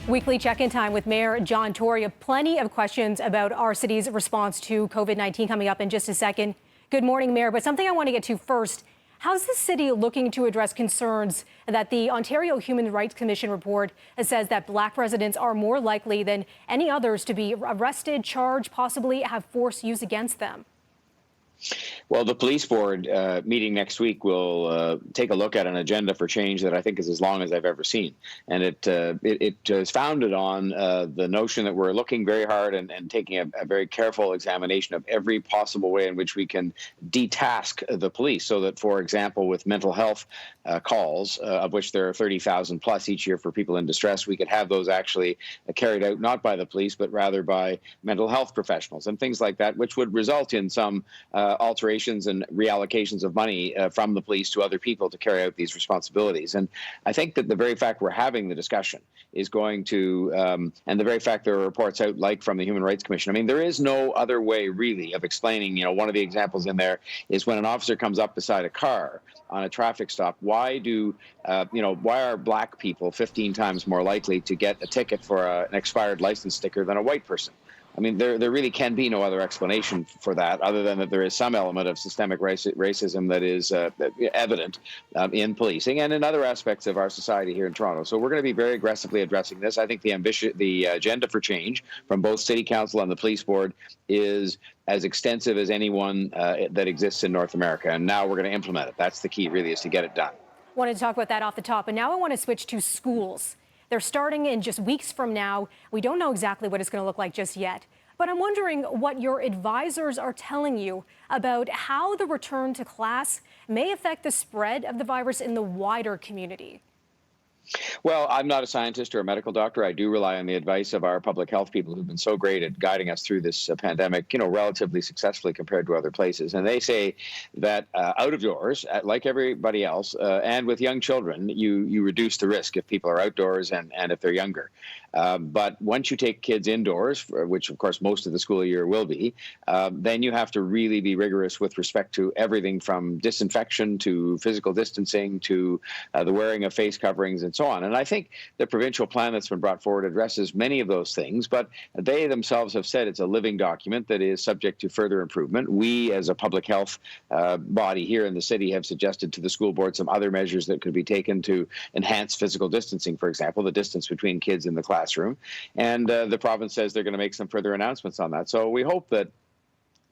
Weekly check-in time with Mayor John Tory. Plenty of questions about our city's response to COVID-19 coming up in just a second. Good morning, Mayor. But something I want to get to first, how's the city looking to address concerns that the Ontario Human Rights Commission report says that Black residents are more likely than any others to be arrested, charged, possibly have force used against them? Well, the police board meeting next week will take a look at an agenda for change that I think is as long as I've ever seen. And it is founded on the notion that we're looking very hard and taking a very careful examination of every possible way in which we can detask the police so that, for example, with mental health calls, of which there are 30,000 plus each year for people in distress, we could have those actually carried out not by the police, but rather by mental health professionals and things like that, which would result in some alterations and reallocations of money from the police to other people to carry out these responsibilities. And I think that the very fact we're having the discussion is going to, and the very fact there are reports out like from the Human Rights Commission, I mean, there is no other way really of explaining, one of the examples in there is when an officer comes up beside a car on a traffic stop, why are Black people 15 times more likely to get a ticket for an expired license sticker than a white person? I mean, there really can be no other explanation for that other than that there is some element of systemic racism that is evident in policing and in other aspects of our society here in Toronto. So we're going to be very aggressively addressing this. I think the agenda for change from both City Council and the Police Board is as extensive as any one that exists in North America. And now we're going to implement it. That's the key, really, is to get it done. Wanted to talk about that off the top, and now I want to switch to schools. They're starting in just weeks from now. We don't know exactly what it's going to look like just yet. But I'm wondering what your advisors are telling you about how the return to class may affect the spread of the virus in the wider community. Well, I'm not a scientist or a medical doctor. I do rely on the advice of our public health people who've been so great at guiding us through this pandemic, relatively successfully compared to other places. And they say that out of doors, like everybody else, and with young children, you reduce the risk if people are outdoors and if they're younger. But once you take kids indoors, which of course most of the school year will be, then you have to really be rigorous with respect to everything from disinfection to physical distancing to the wearing of face coverings and so on. And I think the provincial plan that's been brought forward addresses many of those things, but they themselves have said it's a living document that is subject to further improvement. We, as a public health body here in the city, have suggested to the school board some other measures that could be taken to enhance physical distancing, for example, the distance between kids in the classroom. And the province says they're going to make some further announcements on that. So we hope that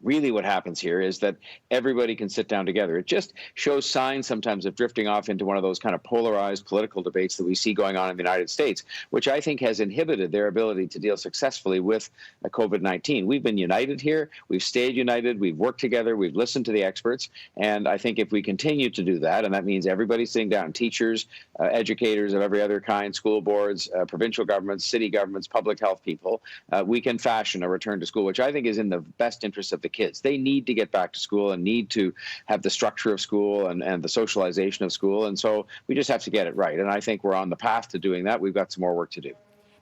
really what happens here is that everybody can sit down together. It just shows signs sometimes of drifting off into one of those kind of polarized political debates that we see going on in the United States, which I think has inhibited their ability to deal successfully with COVID-19. We've been united here. We've stayed united. We've worked together. We've listened to the experts. And I think if we continue to do that, and that means everybody sitting down, teachers, educators of every other kind, school boards, provincial governments, city governments, public health people, we can fashion a return to school, which I think is in the best interest of the kids. They need to get back to school and need to have the structure of school and the socialization of school. And so we just have to get it right. And I think we're on the path to doing that. We've got some more work to do.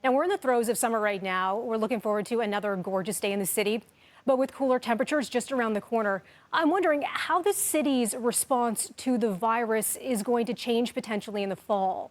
Now, we're in the throes of summer right now. We're looking forward to another gorgeous day in the city. But with cooler temperatures just around the corner, I'm wondering how the city's response to the virus is going to change potentially in the fall.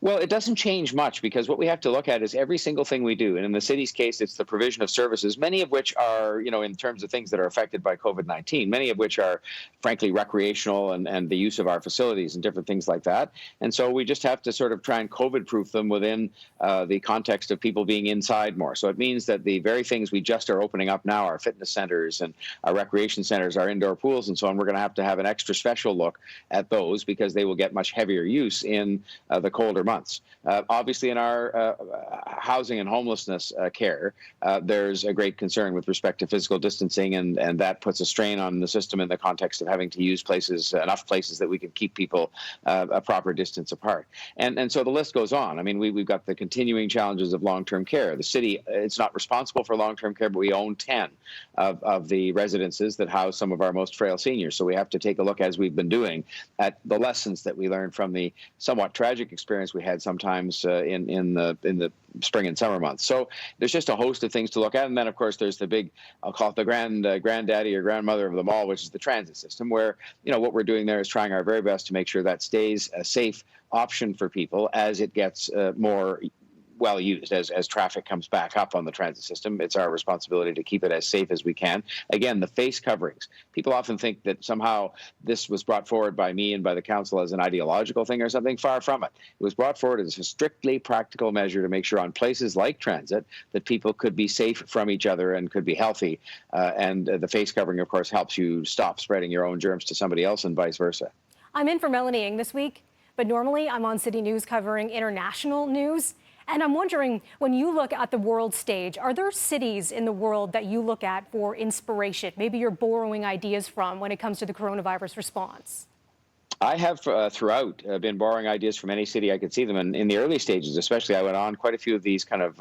Well, it doesn't change much because what we have to look at is every single thing we do. And in the city's case, it's the provision of services, many of which are, in terms of things that are affected by COVID-19, many of which are, frankly, recreational and the use of our facilities and different things like that. And so we just have to sort of try and COVID-proof them within the context of people being inside more. So it means that the very things we just are opening up now, our fitness centers and our recreation centers, our indoor pools and so on, we're going to have an extra special look at those because they will get much heavier use in the colder months. Obviously, in our housing and homelessness care, there's a great concern with respect to physical distancing, and that puts a strain on the system in the context of having to use enough places that we can keep people a proper distance apart. And so the list goes on. I mean, we've got the continuing challenges of long-term care. The city, it's not responsible for long-term care, but we own 10 of the residences that house some of our most frail seniors. So we have to take a look, as we've been doing, at the lessons that we learned from the somewhat tragic experience we had sometimes in the spring and summer months. So there's just a host of things to look at. And then, of course, there's the big, I'll call it the granddaddy or grandmother of them all, which is the transit system, where, what we're doing there is trying our very best to make sure that stays a safe option for people as it gets more well used. As traffic comes back up on the transit system, it's our responsibility to keep it as safe as we can. Again, the face coverings. People often think that somehow this was brought forward by me and by the council as an ideological thing or something. Far from it. It was brought forward as a strictly practical measure to make sure on places like transit that people could be safe from each other and could be healthy. And the face covering, of course, helps you stop spreading your own germs to somebody else and vice versa. I'm in for Melanie Ng this week, but normally I'm on City News covering international news. And I'm wondering, when you look at the world stage, are there cities in the world that you look at for inspiration? Maybe you're borrowing ideas from when it comes to the coronavirus response? I have throughout been borrowing ideas from any city I could see them. And in the early stages, especially, I went on quite a few of these kind of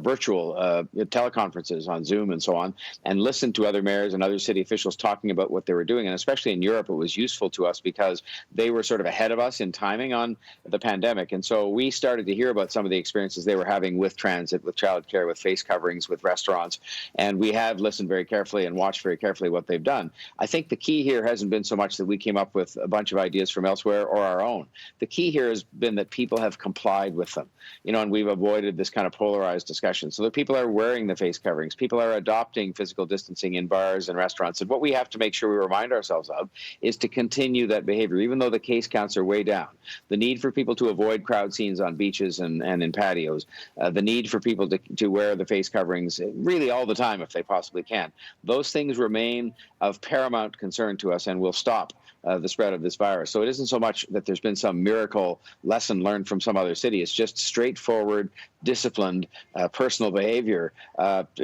virtual teleconferences on Zoom and so on, and listened to other mayors and other city officials talking about what they were doing. And especially in Europe, it was useful to us because they were sort of ahead of us in timing on the pandemic. And so we started to hear about some of the experiences they were having with transit, with childcare, with face coverings, with restaurants. And we have listened very carefully and watched very carefully what they've done. I think the key here hasn't been so much that we came up with a bunch of ideas from elsewhere or our own. The key here has been that people have complied with them, and we've avoided this kind of polarized discussion. So that people are wearing the face coverings, people are adopting physical distancing in bars and restaurants. And what we have to make sure we remind ourselves of is to continue that behavior, even though the case counts are way down. The need for people to avoid crowd scenes on beaches and in patios, the need for people to wear the face coverings really all the time if they possibly can. Those things remain of paramount concern to us and will stop the spread of this virus. So it isn't so much that there's been some miracle lesson learned from some other city. It's just straightforward, disciplined, personal behavior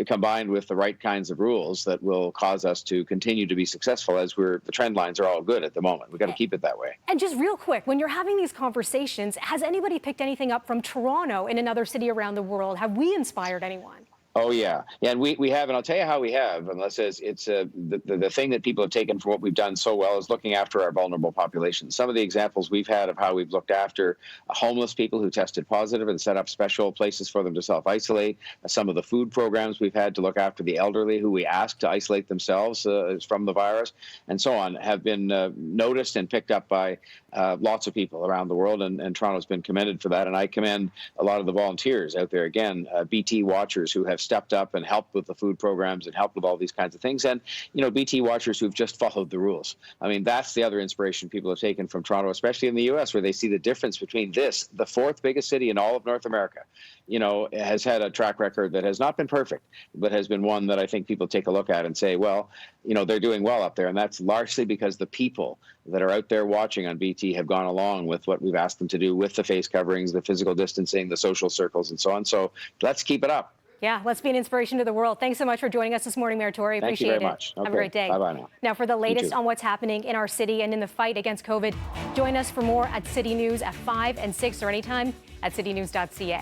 combined with the right kinds of rules that will cause us to continue to be successful as the trend lines are all good at the moment. We've got to keep it that way. And just real quick, when you're having these conversations, has anybody picked anything up from Toronto in another city around the world? Have we inspired anyone? Oh, yeah. And we have, and I'll tell you how we have, unless it's the thing that people have taken from what we've done so well is looking after our vulnerable population. Some of the examples we've had of how we've looked after homeless people who tested positive and set up special places for them to self-isolate, some of the food programs we've had to look after the elderly who we asked to isolate themselves from the virus, and so on, have been noticed and picked up by lots of people around the world, and Toronto's been commended for that. And I commend a lot of the volunteers out there, again, BT watchers who have stepped up and helped with the food programs and helped with all these kinds of things. And, BT watchers who've just followed the rules. I mean, that's the other inspiration people have taken from Toronto, especially in the U.S., where they see the difference between this, the fourth biggest city in all of North America, has had a track record that has not been perfect, but has been one that I think people take a look at and say, well, they're doing well up there. And that's largely because the people that are out there watching on BT have gone along with what we've asked them to do with the face coverings, the physical distancing, the social circles, and so on. So let's keep it up. Yeah, let's be an inspiration to the world. Thanks so much for joining us this morning, Mayor Tory. Appreciate it. Thank you very much. Have a great day. Bye-bye now. Now, for the latest on what's happening in our city and in the fight against COVID, join us for more at City News at 5 and 6 or anytime at citynews.ca.